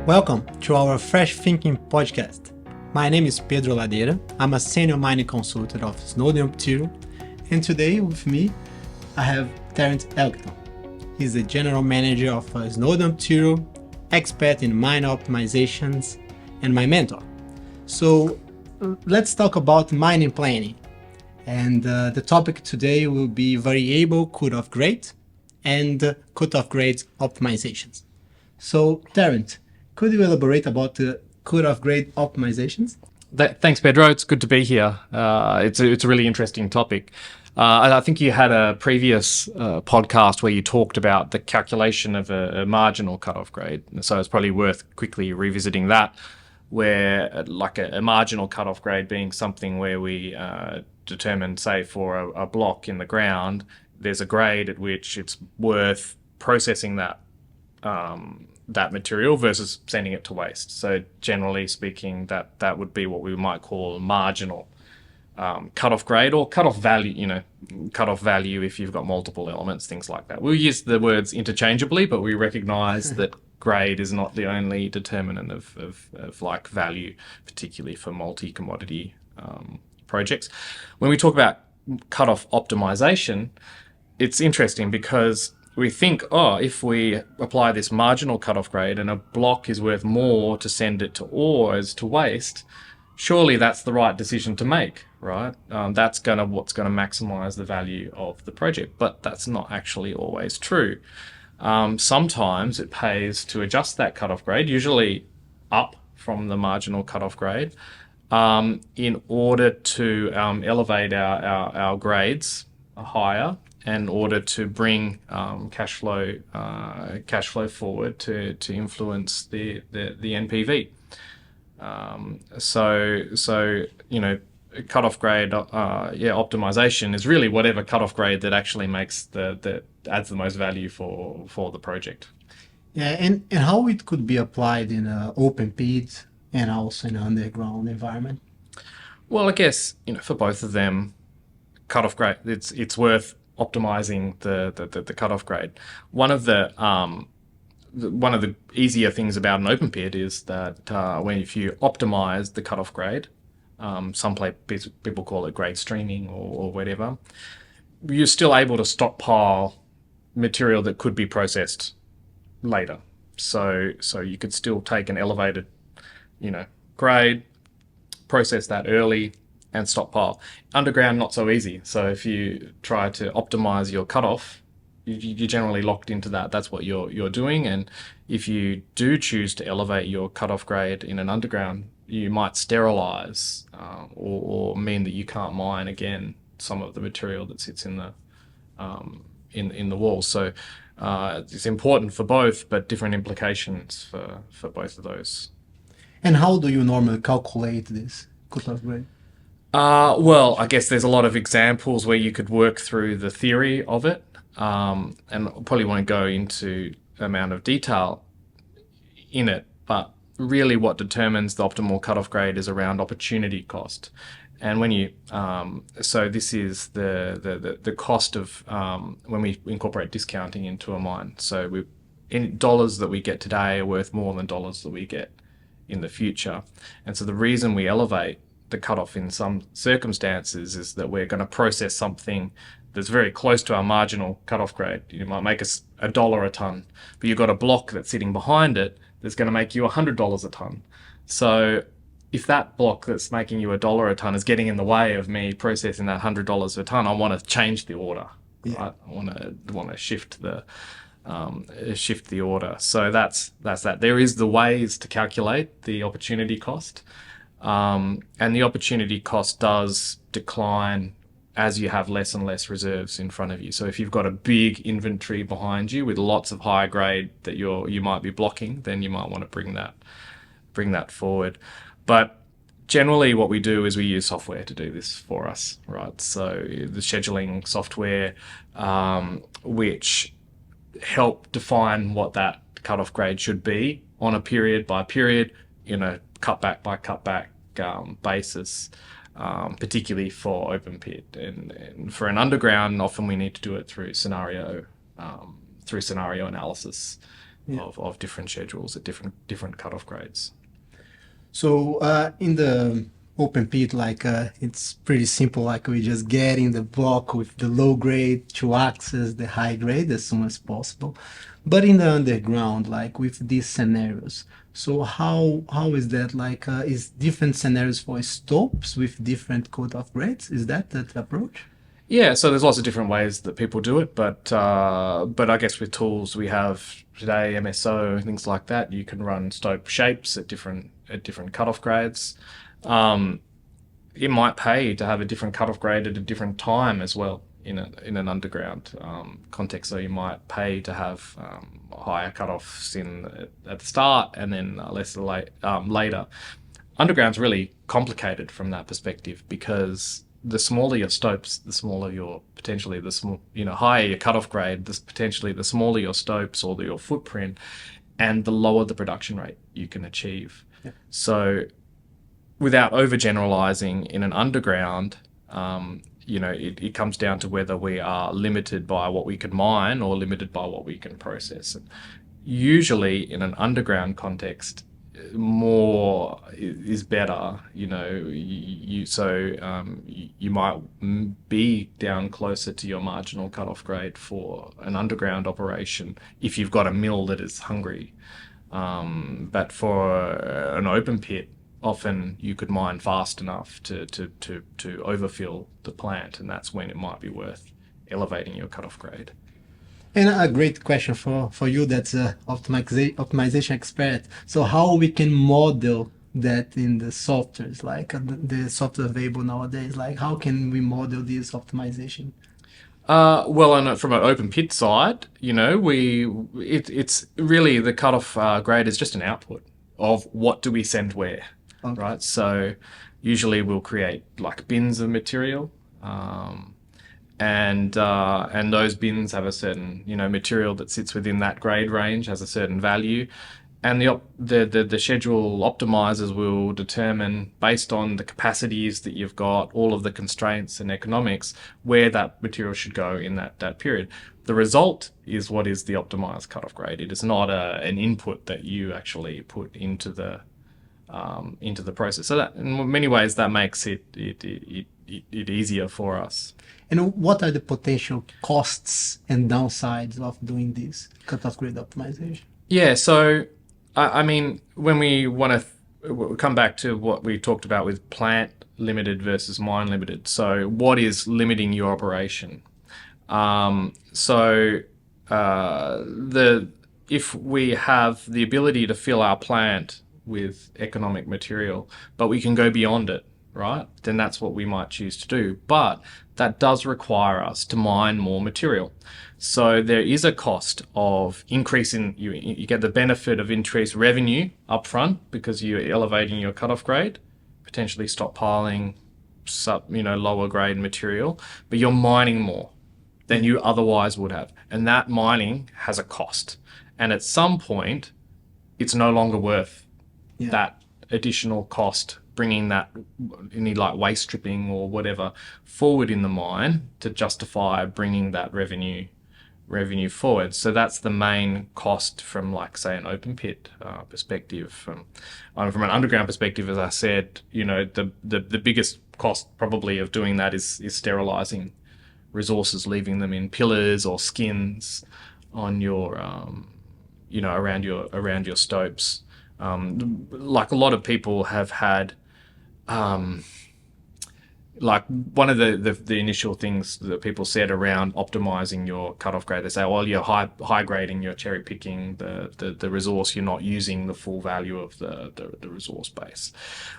Welcome to our Fresh Thinking podcast. My name is Pedro Ladeira. I'm a senior mining consultant of Snowden Optiro, and today with me I have Tarrant Elkington. He's the general manager of Snowden Optiro, expert in mine optimizations, and my mentor. So let's talk about mining planning. And the topic today will be variable cutoff grade and cutoff grade optimizations. So Tarrant, could you elaborate about the cutoff grade optimizations? Thanks, Pedro. It's good to be here. It's a really interesting topic. I think you had a previous podcast where you talked about the calculation of a marginal cutoff grade. So it's probably worth quickly revisiting that, where like a marginal cutoff grade being something where we determine, say, for a block in the ground, there's a grade at which it's worth processing that material versus sending it to waste. So generally speaking, that would be what we might call marginal cutoff grade or cutoff value, cutoff value if you've got multiple elements, things like that. We'll use the words interchangeably, but we recognize that grade is not the only determinant of like value, particularly for multi-commodity projects. When we talk about cutoff optimization, it's interesting because we think, if we apply this marginal cutoff grade and a block is worth more to send it to ore as to waste, surely that's the right decision to make, right? That's what's gonna maximize the value of the project, but that's not actually always true. Sometimes it pays to adjust that cutoff grade, usually up from the marginal cutoff grade, in order to elevate our grades higher, in order to bring cash flow forward to influence the NPV. Cutoff grade optimization is really whatever cutoff grade that actually makes that adds the most value for the project. Yeah, and how it could be applied in an open pit and also in an underground environment? Well, I guess for both of them, cutoff grade it's worth optimizing the cutoff grade. One of the easier things about an open pit is that if you optimize the cutoff grade, some people call it grade streaming or whatever, you're still able to stockpile material that could be processed later. So you could still take an elevated, grade, process that early, and stockpile. Underground, not so easy. So if you try to optimize your cutoff, you're generally locked into that. That's what you're doing. And if you do choose to elevate your cutoff grade in an underground, you might sterilize or mean that you can't mine again some of the material that sits in the wall. So it's important for both, but different implications for both of those. And how do you normally calculate this cutoff grade? Well, I guess there's a lot of examples where you could work through the theory of it, and I probably won't go into amount of detail in it, but really what determines the optimal cutoff grade is around opportunity cost. And when you, so this is the cost of when we incorporate discounting into a mine. So dollars that we get today are worth more than dollars that we get in the future. And so the reason we elevate the cutoff in some circumstances is that we're going to process something that's very close to our marginal cutoff grade. You might make us $1 a ton, but you've got a block that's sitting behind it that's going to make you $100 a ton. So if that block that's making you $1 a ton is getting in the way of me processing that $100 a ton, I want to change the order. Yeah. Right? I want to shift the order. So that's that. There is the ways to calculate the opportunity cost. And the opportunity cost does decline as you have less and less reserves in front of you. So if you've got a big inventory behind you with lots of high grade that you might be blocking, then you might want to bring that forward. But generally what we do is we use software to do this for us, right? So the scheduling software, which help define what that cutoff grade should be on a period by period, cutback by cutback basis, particularly for open pit. And for an underground, often we need to do it through scenario analysis of different schedules at different cutoff grades. So in the open pit, it's pretty simple. Like we just get in the block with the low grade to access the high grade as soon as possible. But in the underground, like with these scenarios, so how is that? Is different scenarios for stopes with different cutoff grades? Is that approach? Yeah, so there's lots of different ways that people do it, but I guess with tools we have today, MSO, things like that, you can run stope shapes at different cutoff grades. It might pay to have a different cutoff grade at a different time as well in an underground context. So you might pay to have higher cutoffs at the start and then later. Underground's really complicated from that perspective because the smaller your stopes, the smaller your potentially higher your cutoff grade, potentially the smaller your stopes or your footprint, and the lower the production rate you can achieve. Yeah. So, without overgeneralizing in an underground, it comes down to whether we are limited by what we can mine or limited by what we can process. And usually, in an underground context, more is better. You might be down closer to your marginal cutoff grade for an underground operation if you've got a mill that is hungry. But for an open pit, often you could mine fast enough to overfill the plant, and that's when it might be worth elevating your cutoff grade. And a great question for you that's an optimization expert. So how we can model that in the softwares, like the software available nowadays, like how can we model this optimization? From an open pit side, it's really the cutoff grade is just an output of what do we send where, okay. Right? So usually we'll create like bins of material, and those bins have a certain material that sits within that grade range has a certain value, and the schedule optimizers will determine, based on the capacities that you've got, all of the constraints and economics, where that material should go in that period. The result is what is the optimized cutoff grade. It is not an input that you actually put into the process. So that, in many ways, that makes it easier for us. And what are the potential costs and downsides of doing this cutoff grade optimization? Yeah, so I mean, when we want to come back to what we talked about with plant limited versus mine limited. So what is limiting your operation? If we have the ability to fill our plant with economic material, but we can go beyond it, right? Then that's what we might choose to do. But that does require us to mine more material. So there is a cost of increasing, you get the benefit of increased revenue up front because you're elevating your cutoff grade, potentially stockpiling lower grade material, but you're mining more than you otherwise would have. And that mining has a cost. And at some point, it's no longer worth that additional cost, bringing that any like waste stripping or whatever forward in the mine to justify bringing that revenue forward. So that's the main cost from, like, say, an open pit perspective. From an underground perspective, as I said, the biggest cost probably of doing that is sterilizing resources, leaving them in pillars or skins on your around your stopes. Like a lot of people have had, like one of the initial things that people said around optimizing your cutoff grade, they say, well, you're high grading, you're cherry picking the resource, you're not using the full value of the resource base,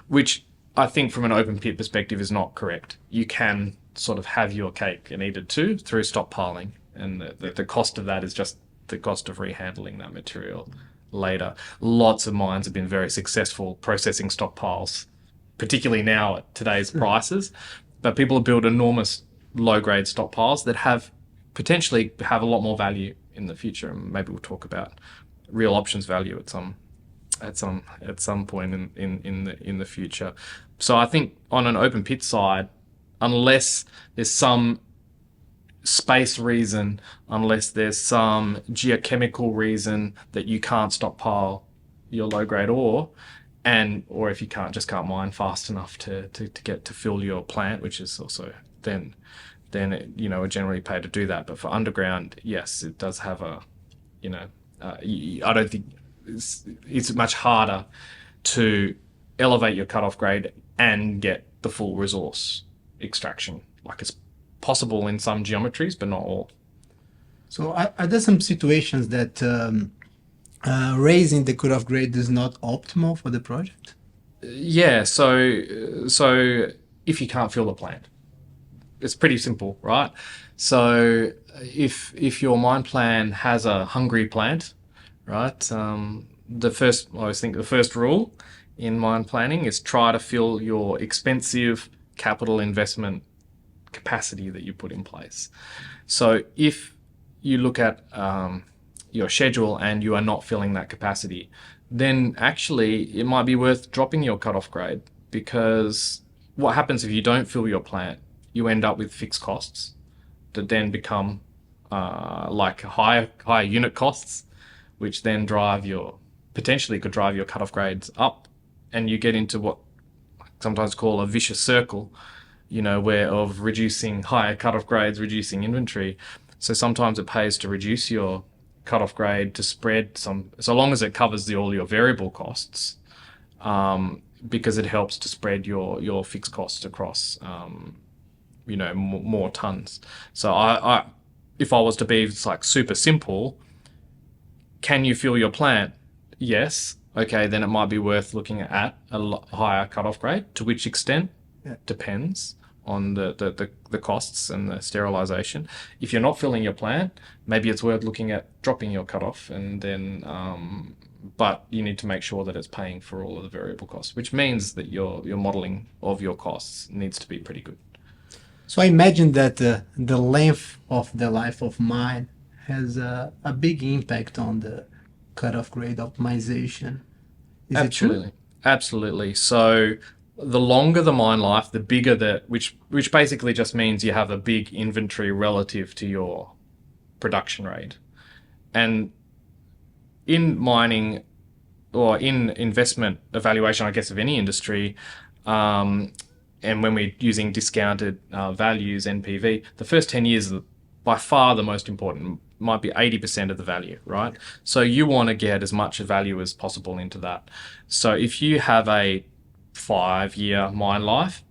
which I think from an open pit perspective is not correct. You can sort of have your cake and eat it too through stockpiling, and the cost of that is just the cost of rehandling that material later. Lots of mines have been very successful processing stockpiles, particularly now at today's prices, but people have built enormous low-grade stockpiles that potentially have a lot more value in the future, and maybe we'll talk about real options value at some point in the future. So I think on an open pit side, unless there's some space reason unless there's some geochemical reason that you can't stockpile your low grade ore, or if you can't mine fast enough to get to fill your plant, which is also then it, are generally paid to do that. But for underground, yes, it does have a, I don't think it's much harder to elevate your cutoff grade and get the full resource extraction. Like, it's possible in some geometries, but not all. So are there some situations that raising the cutoff grade is not optimal for the project? Yeah, so if you can't fill the plant, it's pretty simple, right? So if your mine plan has a hungry plant, right? I always think the first rule in mine planning is try to fill your expensive capital investment capacity that you put in place. So if you look at your schedule and you are not filling that capacity, then actually it might be worth dropping your cutoff grade, because what happens if you don't fill your plant? You end up with fixed costs that then become like higher unit costs, which then potentially could drive your cutoff grades up, and you get into what I sometimes call a vicious circle, where of reducing higher cutoff grades, reducing inventory. So sometimes it pays to reduce your cutoff grade to spread so long as it covers all your variable costs, because it helps to spread your fixed costs across, more tons. So if I was to be like super simple, can you fill your plant? Yes. Okay, then it might be worth looking at a higher cutoff grade. To which extent? Yeah. Depends on the costs and the sterilization. If you're not filling your plant, maybe it's worth looking at dropping your cutoff, and then but you need to make sure that it's paying for all of the variable costs, which means that your modeling of your costs needs to be pretty good. So I imagine that the length of the life of mine has a big impact on the cutoff grade optimization. Is it true? Absolutely. Absolutely. So the longer the mine life, the bigger which basically just means you have a big inventory relative to your production rate. And in mining, or in investment evaluation, I guess, of any industry, and when we're using discounted values, NPV, the first 10 years are by far the most important, might be 80% of the value, right? So you want to get as much value as possible into that. So if you have a 5-year mine life,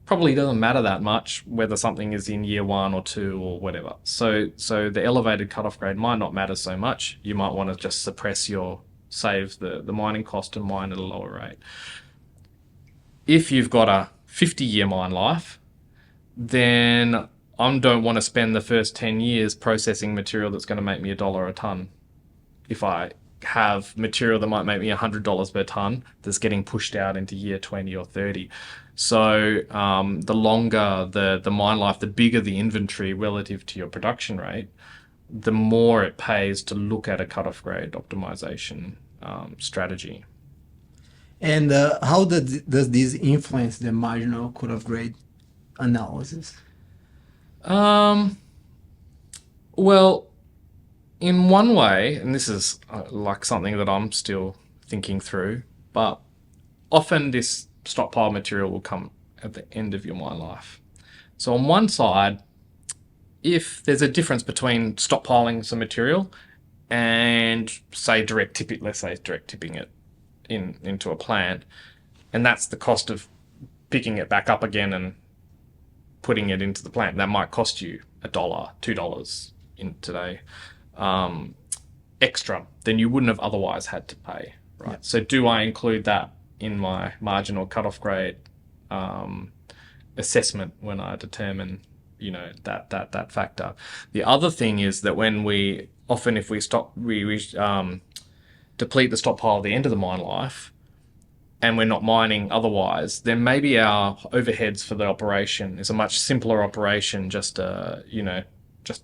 probably doesn't matter that much whether something is in year 1 or 2 or whatever. So the elevated cutoff grade might not matter so much. You might want to just save the mining cost and mine at a lower rate. If you've got a 50-year mine life, then I don't want to spend the first 10 years processing material that's going to make me $1 a ton. If I have material that might make me $100 per ton that's getting pushed out into year 20 or 30. So the longer the mine life, the bigger the inventory relative to your production rate, the more it pays to look at a cutoff grade optimization strategy. And how does this influence the marginal cutoff grade analysis? Well, in one way, and this is like something that I'm still thinking through, but often this stockpile material will come at the end of your mine life. So on one side, if there's a difference between stockpiling some material and let's say direct tipping it into a plant, and that's the cost of picking it back up again and putting it into the plant, that might cost you $1, $2 in today extra than you wouldn't have otherwise had to pay, right? Yeah. So do I include that in my marginal cutoff grade assessment when I determine that factor? The other thing is that if we deplete the stockpile at the end of the mine life, and we're not mining otherwise, then maybe our overheads for the operation is a much simpler operation, just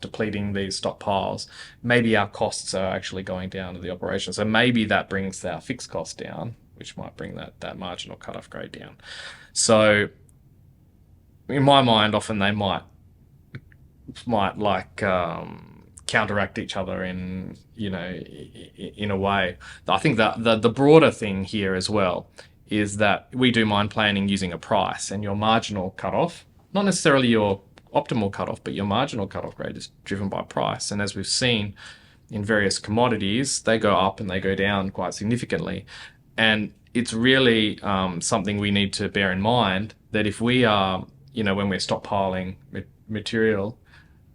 depleting these stockpiles. Maybe our costs are actually going down to the operation. So maybe that brings our fixed cost down, which might bring that marginal cutoff grade down. So in my mind, often they might might like counteract each other in in a way. I think that the broader thing here as well is that we do mine planning using a price, and your marginal cutoff, not necessarily your optimal cutoff, but your marginal cutoff grade is driven by price. And as we've seen in various commodities, they go up and they go down quite significantly. And it's really something we need to bear in mind, that if we are, when we're stockpiling material,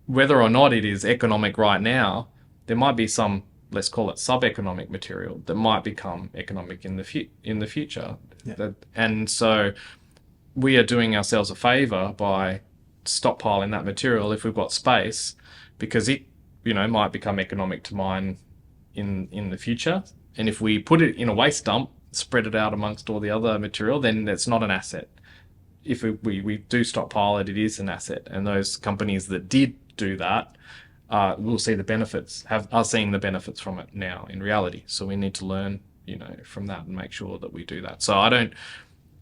whether or not it is economic right now, there might be some, let's call it sub-economic material that might become economic in the future. Yeah. And so we are doing ourselves a favor by stockpiling that material if we've got space, because it, might become economic to mine in the future. And if we put it in a waste dump, spread it out amongst all the other material, then it's not an asset. If we do stockpile it, it is an asset. And those companies that did do that will see the benefits, are seeing the benefits from it now in reality. So we need to learn, from that and make sure that we do that. So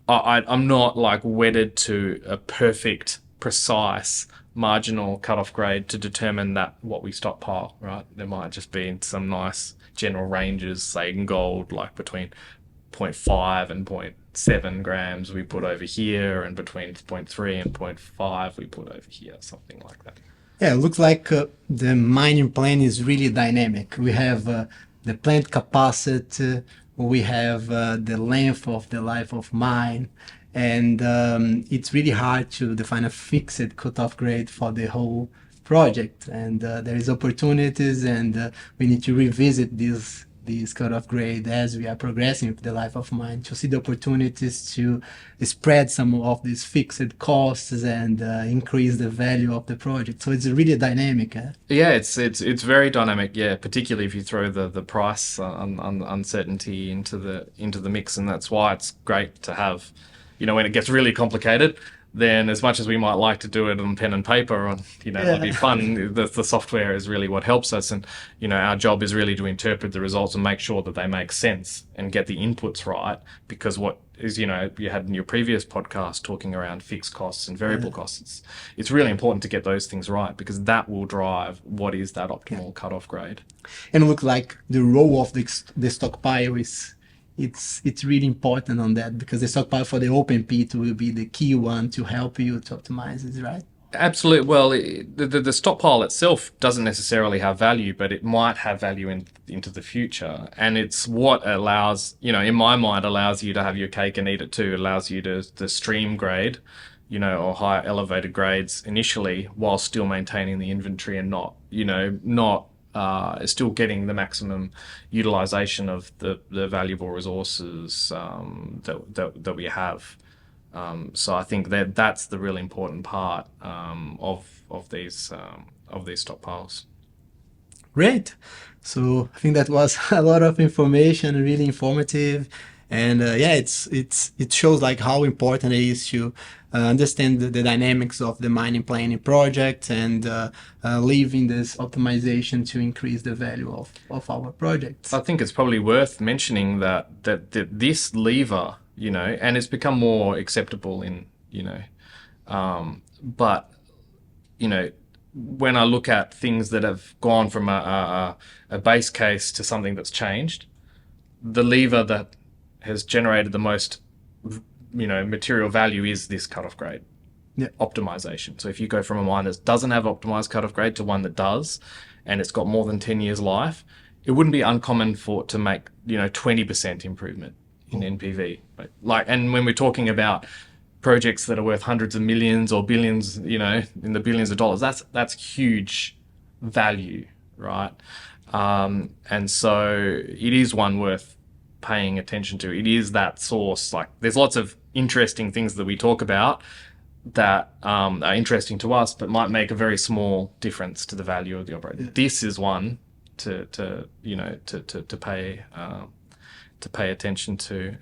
I'm not like wedded to a perfect, precise marginal cutoff grade to determine that what we stockpile, right? There might just be some nice general ranges, say in gold, like between 0.5 and 0.7 grams we put over here, and between 0.3 and 0.5 we put over here, something like that. Yeah, it looks like the mining plan is really dynamic. We have the plant capacity, we have the length of the life of mine, and it's really hard to define a fixed cutoff grade for the whole project. And there is opportunities, and we need to revisit this cutoff grade as we are progressing with the life of mine, to see the opportunities to spread some of these fixed costs and increase the value of the project. So it's really dynamic. Yeah, it's very dynamic. Yeah, particularly if you throw the price uncertainty into the mix, and that's why it's great to have, when it gets really complicated, then as much as we might like to do it on pen and paper, it'll be fun, the software is really what helps us. And, our job is really to interpret the results and make sure that they make sense and get the inputs right. Because what is, you had in your previous podcast talking around fixed costs and variable costs, it's really important to get those things right, because that will drive what is that optimal cutoff grade. And it looks like the role of the stockpile it's really important on that, because the stockpile for the open pit will be the key one to help you to optimize it, right? Absolutely. Well, the stockpile itself doesn't necessarily have value, but it might have value into the future. And it's what allows, in my mind, allows you to have your cake and eat it too. It allows you to stream grade, or higher elevated grades initially, while still maintaining the inventory and not still getting the maximum utilization of the valuable resources that we have. So I think that's the really important part of these stockpiles. Great. So I think that was a lot of information, really informative. And it shows like how important it is to understand the dynamics of the mining planning project, and leaving this optimization to increase the value of our projects. I think it's probably worth mentioning that this lever, and it's become more acceptable but when I look at things that have gone from a base case to something that's changed, the lever that has generated the most, material value is this cutoff grade. Yeah. Optimization. So if you go from a mine that doesn't have optimized cutoff grade to one that does, and it's got more than 10 years life, it wouldn't be uncommon to make, 20% improvement in NPV. Right? And when we're talking about projects that are worth hundreds of millions or billions, in the billions of dollars, that's huge value, right? And so it is one worth paying attention to. It is that source. Like, there's lots of interesting things that we talk about that are interesting to us, but might make a very small difference to the value of the operator. Yeah. This is one to pay attention to.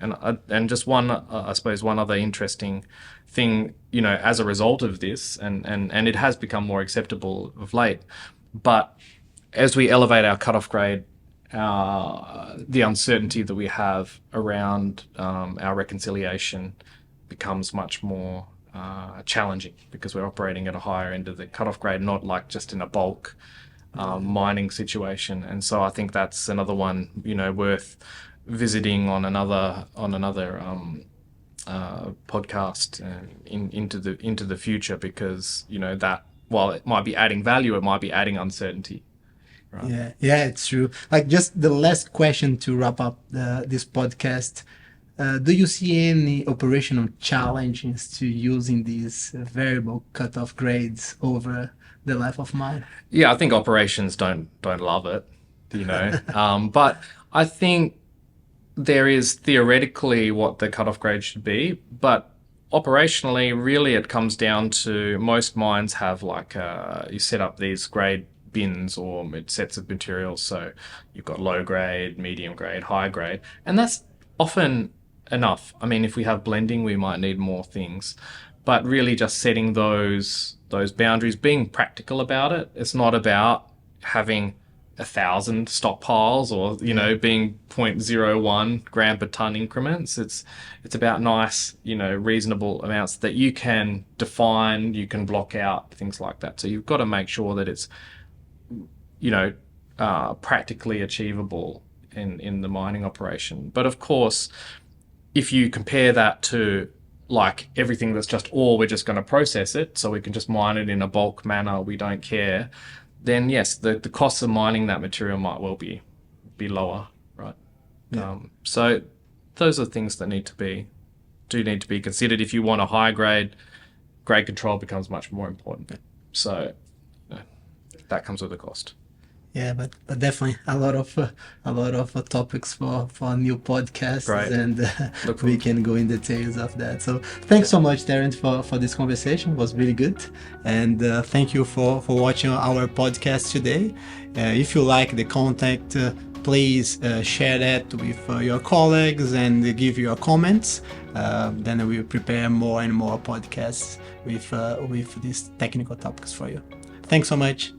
And just one, I suppose, one other interesting thing, as a result of this, and it has become more acceptable of late, but as we elevate our cutoff grade, the uncertainty that we have around our reconciliation becomes much more challenging because we're operating at a higher end of the cutoff grade, not like just in a bulk mining situation. And so I think that's another one, worth visiting on another podcast into the future, because that, while it might be adding value, it might be adding uncertainty. Right? Yeah, it's true. Like, just the last question to wrap up this podcast. Do you see any operational challenges to using these variable cutoff grades over the life of mine? Yeah, I think operations don't love it, but I think there is theoretically what the cutoff grade should be, but operationally, really, it comes down to, most mines have you set up these grade bins or sets of materials. So you've got low grade, medium grade, high grade, and that's often enough. I mean, if we have blending, we might need more things, but really just setting those boundaries, being practical about it. It's not about having 1,000 stockpiles or being 0.01 gram per ton increments. It's about nice, reasonable amounts that you can define, you can block out, things like that. So you've got to make sure that it's practically achievable in the mining operation. But of course, if you compare that to like everything that's just ore, we're just going to process it, so we can just mine it in a bulk manner, we don't care, then yes, the costs of mining that material might well be lower, right? Yeah. So those are things that need to be considered. If you want a high grade control becomes much more important. So that comes with a cost. Yeah, but definitely a lot of topics for a new podcast. Great. And we can go in details of that. So thanks so much, Tarrant, for this conversation. It was really good, and thank you for watching our podcast today. If you like the content, please share that with your colleagues and give your comments. Then we will prepare more and more podcasts with these technical topics for you. Thanks so much.